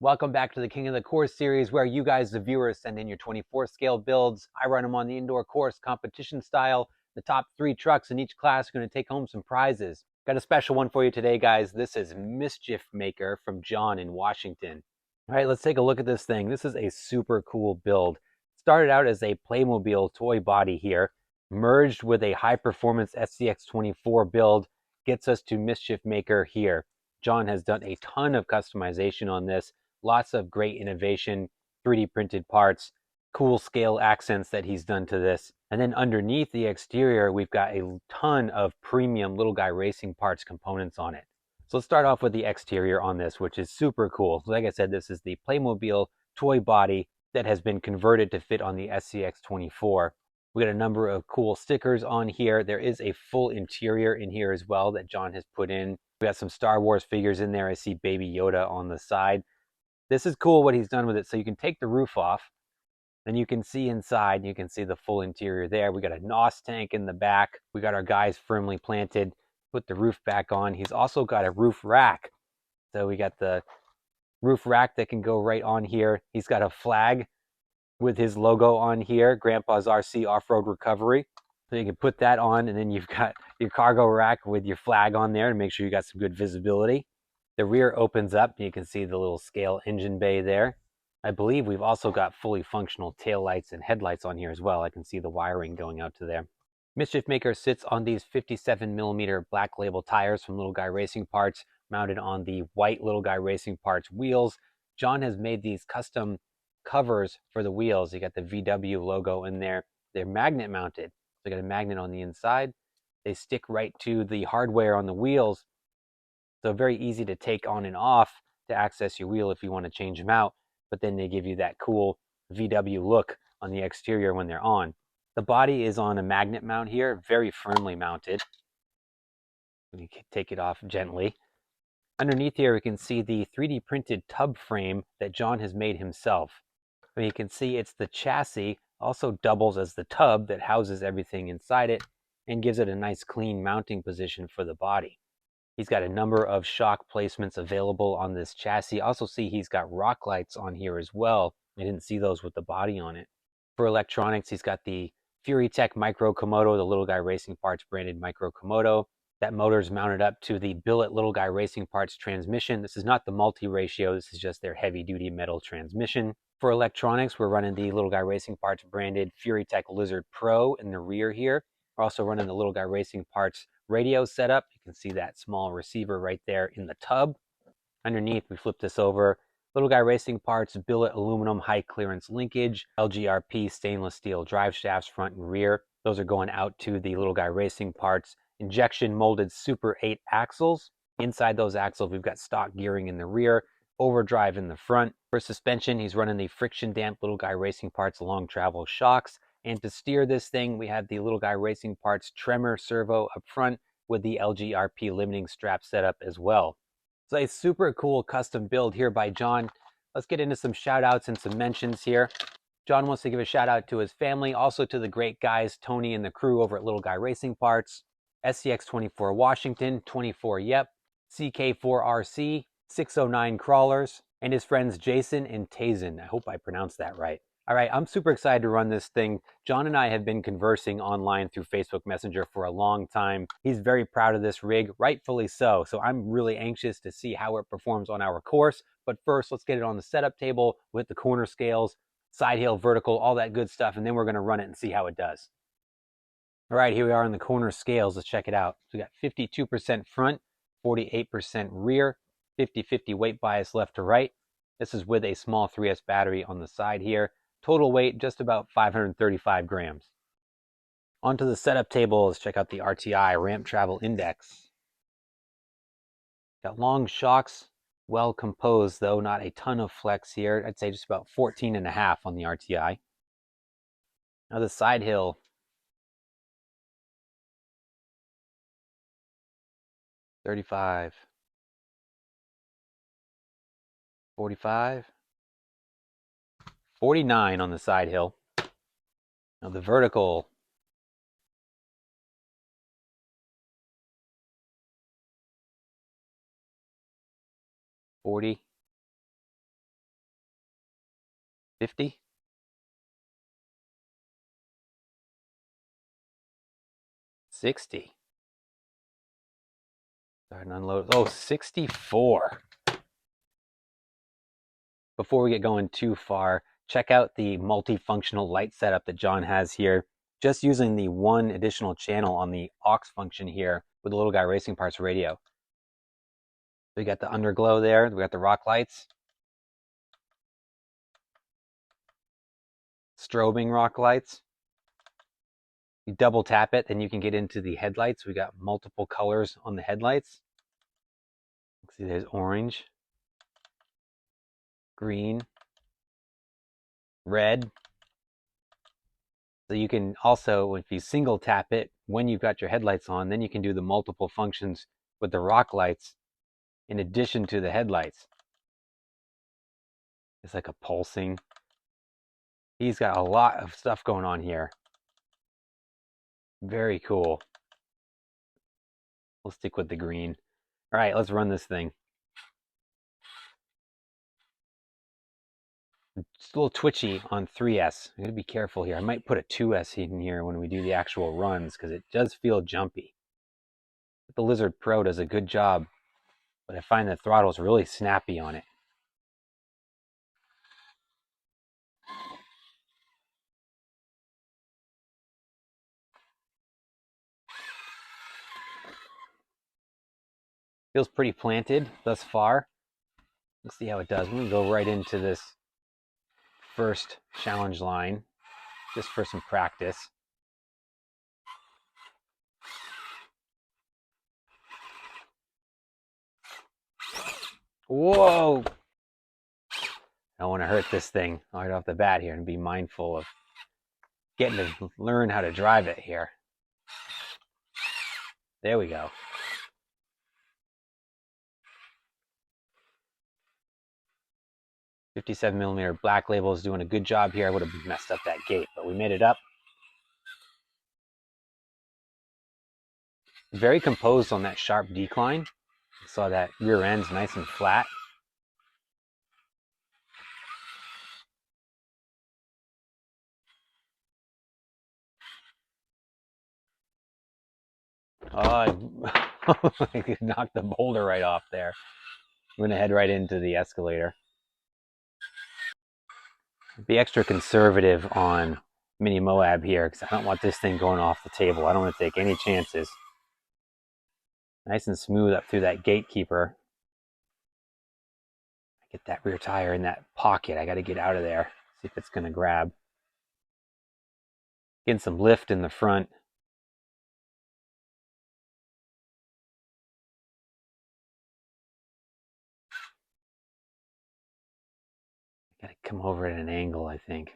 Welcome back to the King of the Course series, where you guys, the viewers, send in your 24 scale builds. I run them on the indoor course competition style. The top 3 trucks in each class are going to take home some prizes. Got a special one for you today, guys. This is Mischief Maker from John in Washington. All right, let's take a look at this thing. This is a super cool build. Started out as a Playmobil toy body here, merged with a high performance SCX24 build, gets us to Mischief Maker here. John has done a ton of customization on this. Lots of great innovation, 3D printed parts, cool scale accents that he's done to this. And then underneath the exterior, we've got a ton of premium Little Guy Racing parts components on it. So let's start off with the exterior on this, which is super cool. Like I said, this is the Playmobil toy body that has been converted to fit on the SCX24. We got a number of cool stickers on here. There is a full interior in here as well that John has put in. We got some Star Wars figures in there. I see Baby Yoda on the side. This is cool what he's done with it. So you can take the roof off, and you can see inside, you can see the full interior there. We got a NOS tank in the back. We got our guys firmly planted. Put the roof back on. He's also got a roof rack. So we got the roof rack that can go right on here. He's got a flag with his logo on here, Grandpa's RC Off-Road Recovery. So you can put that on, and then you've got your cargo rack with your flag on there to make sure you got some good visibility. The rear opens up, and you can see the little scale engine bay there. I believe we've also got fully functional taillights and headlights on here as well. I can see the wiring going out to there. Mischief Maker sits on these 57mm Black Label tires from Little Guy Racing Parts, mounted on the white Little Guy Racing Parts wheels. John has made these custom covers for the wheels. You got the VW logo in there. They're magnet mounted. So you got a magnet on the inside. They stick right to the hardware on the wheels. So very easy to take on and off to access your wheel if you want to change them out. But then they give you that cool VW look on the exterior when they're on. The body is on a magnet mount here, very firmly mounted. You can take it off gently. Underneath here, we can see the 3D printed tub frame that John has made himself. You can see it's the chassis, also doubles as the tub that houses everything inside it and gives it a nice clean mounting position for the body. He's got a number of shock placements available on this chassis. Also see he's got rock lights on here as well. I didn't see those with the body on it. For electronics, he's got the FuriTech Micro Komodo, the Little Guy Racing Parts branded Micro Komodo. That motor's mounted up to the billet Little Guy Racing Parts transmission. This is not the multi-ratio, this is just their heavy-duty metal transmission. For electronics, we're running the Little Guy Racing Parts branded FuriTech Lizard Pro in the rear here. We're also running the Little Guy Racing Parts radio setup. You can see that small receiver right there in the tub. Underneath, we flip this over. Little Guy Racing Parts billet aluminum high clearance linkage, LGRP stainless steel drive shafts front and rear. Those are going out to the Little Guy Racing Parts injection molded Super 8 axles. Inside those axles, we've got stock gearing in the rear, overdrive in the front. For suspension, he's running the friction damp Little Guy Racing Parts long travel shocks. And to steer this thing, we have the Little Guy Racing Parts tremor servo up front with the LGRP limiting strap setup as well. So a super cool custom build here by John. Let's get into some shout outs and some mentions here. John wants to give a shout out to his family, also to the great guys, Tony and the crew over at Little Guy Racing Parts, SCX24 Washington, 24 Yep, CK4RC, 609 Crawlers, and his friends Jason and Tazen. I hope I pronounced that right. All right, I'm super excited to run this thing. John and I have been conversing online through Facebook Messenger for a long time. He's very proud of this rig, rightfully so. So I'm really anxious to see how it performs on our course. But first, let's get it on the setup table with the corner scales, side hill, vertical, all that good stuff. And then we're going to run it and see how it does. All right, here we are in the corner scales. Let's check it out. So we got 52% front, 48% rear, 50-50 weight bias left to right. This is with a small 3S battery on the side here. Total weight, just about 535 grams. Onto the setup table, let's check out the RTI Ramp Travel Index. Got long shocks, well composed though, not a ton of flex here. I'd say just about 14.5 on the RTI. Now the side hill. 35. 45. 49 on the side hill. Now the vertical. 40. 50. $60. Start and unload. Oh, 64. Before we get going too far, check out the multifunctional light setup that John has here. Just using the one additional channel on the aux function here with the Little Guy Racing Parts radio. We got the underglow there. We got the rock lights. Strobing rock lights. You double tap it, then you can get into the headlights. We got multiple colors on the headlights. See, there's orange, green, red. So you can also, if you single tap it when you've got your headlights on, then you can do the multiple functions with the rock lights in addition to the headlights. It's like a pulsing. He's got a lot of stuff going on here. Very cool. We'll stick with the green. All right, let's run this thing. It's a little twitchy on 3S. I'm going to be careful here. I might put a 2S in here when we do the actual runs because it does feel jumpy. The Lizard Pro does a good job, but I find the throttle is really snappy on it. Feels pretty planted thus far. Let's see how it does. I'm going to go right into this first challenge line just for some practice. Whoa! I don't want to hurt this thing right off the bat here and be mindful of getting to learn how to drive it here. There we go. 57mm Black Label is doing a good job here. I would have messed up that gate, but we made it up. Very composed on that sharp decline. You saw that rear end's nice and flat. Oh, I could knock the boulder right off there. I'm going to head right into the escalator. Be extra conservative on Mini Moab here because I don't want this thing going off the table. I don't want to take any chances. Nice and smooth up through that gatekeeper. Get that rear tire in that pocket. I got to get out of there. See if it's going to grab. Getting some lift in the front. Got to come over at an angle, I think.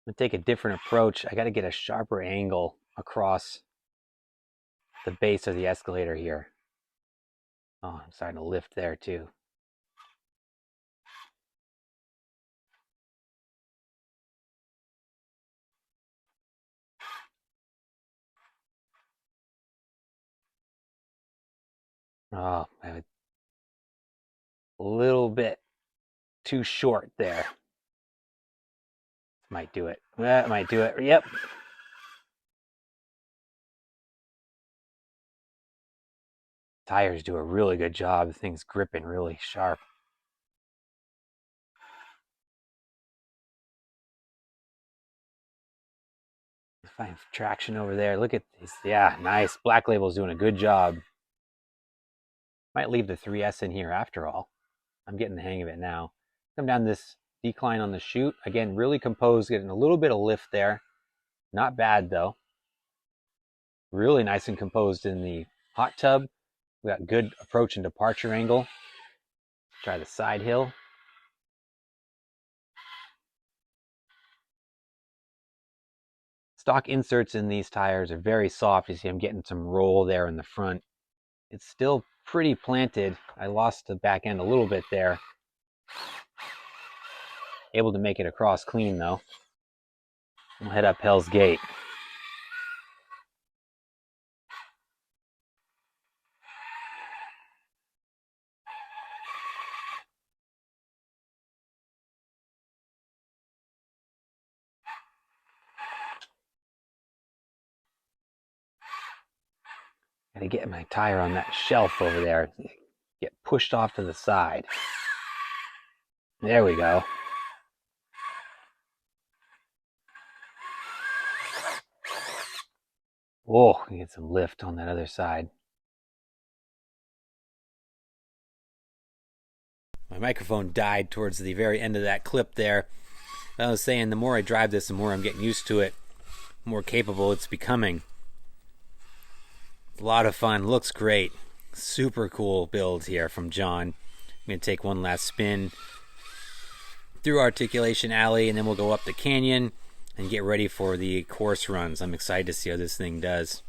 I'm going to take a different approach. I got to get a sharper angle across the base of the escalator here. Oh, I'm starting to lift there too. Oh, I have a little bit too short there. Might do it. That might do it. Yep. Tires do a really good job. The thing's gripping really sharp. Find traction over there. Look at this. Yeah, nice. Black Label's doing a good job. Might leave the 3S in here after all. I'm getting the hang of it now. Come down this decline on the chute. Again, really composed, getting a little bit of lift there. Not bad though. Really nice and composed in the hot tub. We got good approach and departure angle. Try the side hill. Stock inserts in these tires are very soft. You see I'm getting some roll there in the front. It's still pretty planted. I lost the back end a little bit there. Able to make it across clean though. We'll head up Hell's Gate. Gotta get my tire on that shelf over there. Get pushed off to the side. There we go. Whoa, we get some lift on that other side. My microphone died towards the very end of that clip there. I was saying the more I drive this, the more I'm getting used to it, the more capable it's becoming. A lot of fun, looks great. Super cool build here from John. I'm going to take one last spin through Articulation Alley, and then we'll go up the canyon and get ready for the course runs. I'm excited to see how this thing does.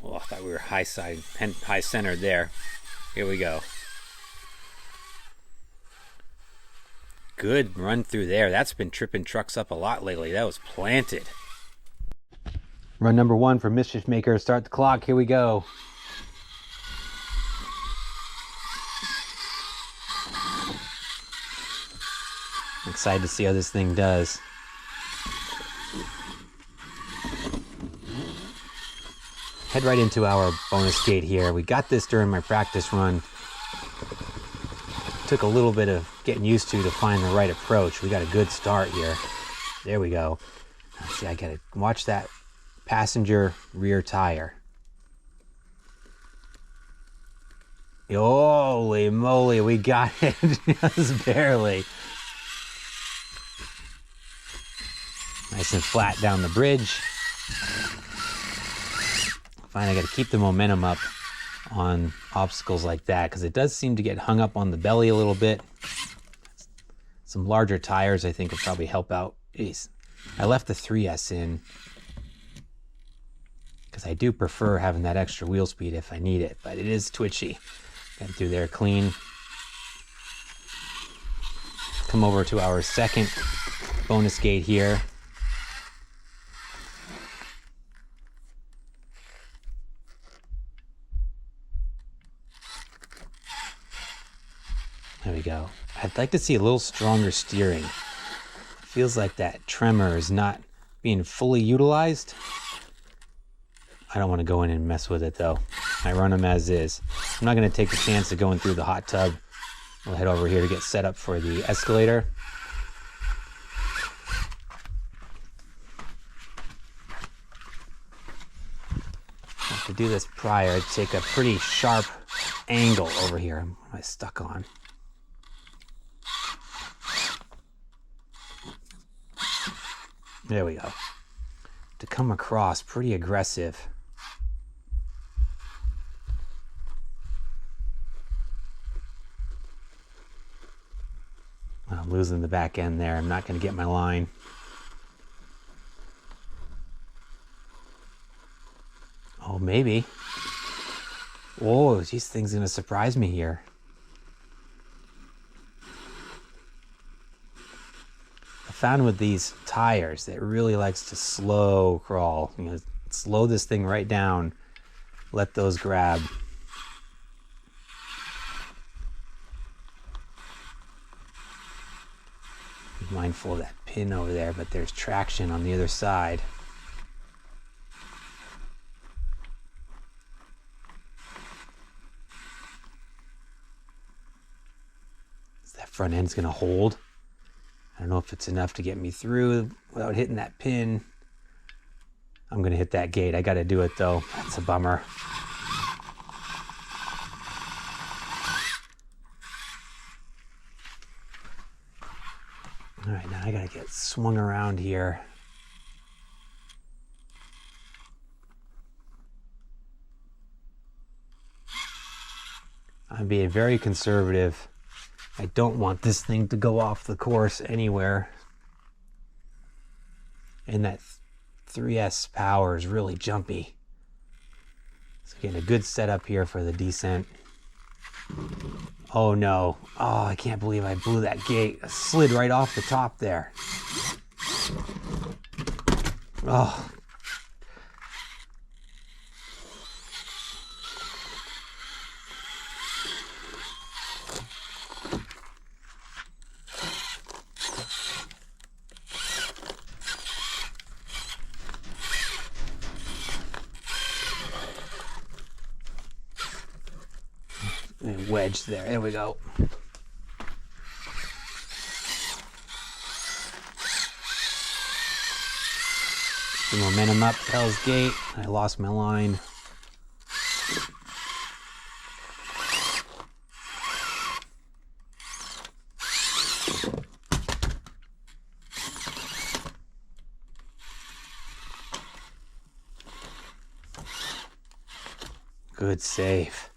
Oh, I thought we were high centered there. Here we go. Good run through there. That's been tripping trucks up a lot lately. That was planted. Run number 1 for Mischief Maker. Start the clock. Here we go. I'm excited to see how this thing does. Head right into our bonus gate here. We got this during my practice run. Took a little bit of getting used to find the right approach. We got a good start here. There we go. Let's see, I gotta watch that passenger rear tire. Holy moly, we got it just barely. Nice and flat down the bridge. Fine, I gotta keep the momentum up on obstacles like that because it does seem to get hung up on the belly a little bit. Some larger tires I think would probably help out. Jeez, I left the 3S in because I do prefer having that extra wheel speed if I need it, but it is twitchy. Got through there clean. Come over to our second bonus gate here. There we go. I'd like to see a little stronger steering. Feels like that tremor is not being fully utilized. I don't want to go in and mess with it though. I run them as is. I'm not going to take the chance of going through the hot tub. We'll head over here to get set up for the escalator. To do this prior, I'd take a pretty sharp angle over here. What am I stuck on? There we go. To come across pretty aggressive. I'm losing the back end there. I'm not going to get my line. Oh, maybe. Whoa, these things are going to surprise me here. I found with these tires that it really likes to slow crawl. You know, slow this thing right down. Let those grab. Be mindful of that pin over there, but there's traction on the other side. That front end's gonna hold. I don't know if it's enough to get me through without hitting that pin. I'm gonna hit that gate. I gotta do it though. That's a bummer. All right, now I gotta get swung around here. I'm being very conservative. I don't want this thing to go off the course anywhere. And that 3S power is really jumpy. So getting a good setup here for the descent. Oh no. Oh, I can't believe I blew that gate. I slid right off the top there. Oh. wedge there. There we go. The momentum up, Hell's Gate. I lost my line. Good save.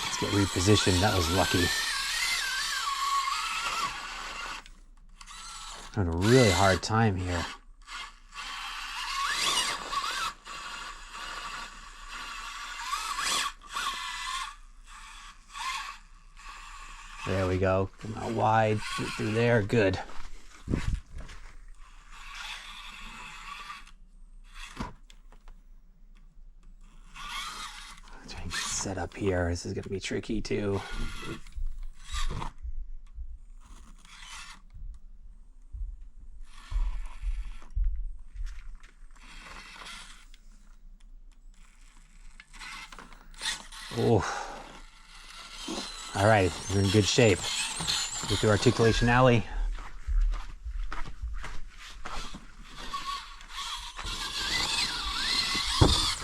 Let's get repositioned. That was lucky. Having a really hard time here. There we go. Come out wide, shoot through there. Good. Trying to set up here. This is going to be tricky too. Oh. All right, we're in good shape. Go through Articulation Alley.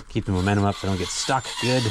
Keep the momentum up so I don't get stuck. Good.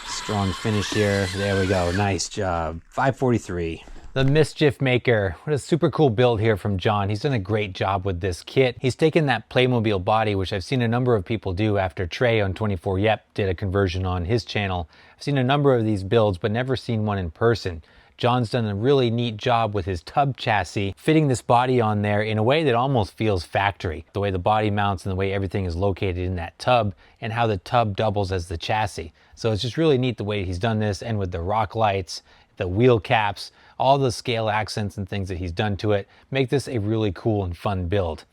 Strong finish here. There we go. Nice job. 543. The Mischief Maker. What a super cool build here from John. He's done a great job with this kit. He's taken that Playmobil body, which I've seen a number of people do after Trey on 24 Yep did a conversion on his channel. I've seen a number of these builds, but never seen one in person. John's done a really neat job with his tub chassis, fitting this body on there in a way that almost feels factory. The way the body mounts and the way everything is located in that tub, and how the tub doubles as the chassis. So it's just really neat the way he's done this, and with the rock lights, the wheel caps, all the scale accents and things that he's done to it make this a really cool and fun build.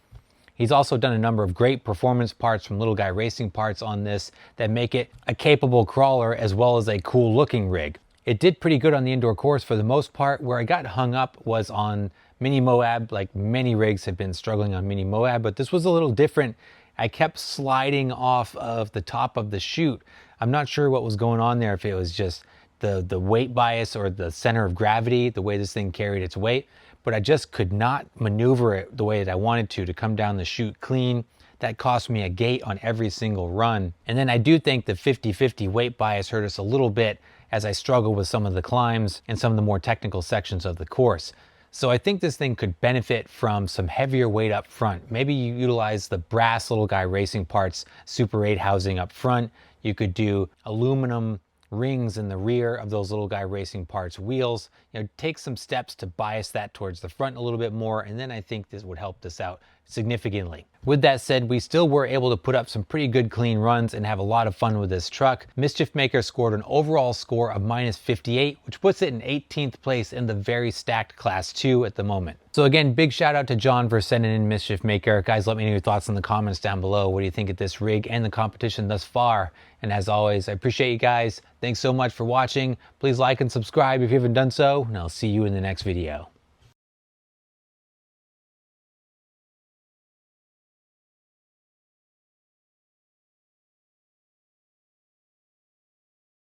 He's also done a number of great performance parts from Little Guy Racing parts on this that make it a capable crawler as well as a cool looking rig. It did pretty good on the indoor course for the most part. Where I got hung up was on Mini Moab. Like many rigs have been struggling on Mini Moab, but this was a little different. I kept sliding off of the top of the chute. I'm not sure what was going on there, if it was just the weight bias or the center of gravity, the way this thing carried its weight, but I just could not maneuver it the way that I wanted to come down the chute clean. That cost me a gate on every single run. And then I do think the 50-50 weight bias hurt us a little bit as I struggle with some of the climbs and some of the more technical sections of the course. So I think this thing could benefit from some heavier weight up front. Maybe you utilize the brass Little Guy Racing parts Super 8 housing up front. You could do aluminum rings in the rear of those Little Guy Racing parts wheels. You know, take some steps to bias that towards the front a little bit more, and then I think this would help this out significantly. With that said, we still were able to put up some pretty good clean runs and have a lot of fun with this truck. Mischief Maker scored an overall score of -58, which puts it in 18th place in the very stacked Class 2 at the moment. So again, big shout out to John for sending in Mischief Maker. Guys, let me know your thoughts in the comments down below. What do you think of this rig and the competition thus far? And as always, I appreciate you guys. Thanks so much for watching. Please like and subscribe if you haven't done so, and I'll see you in the next video.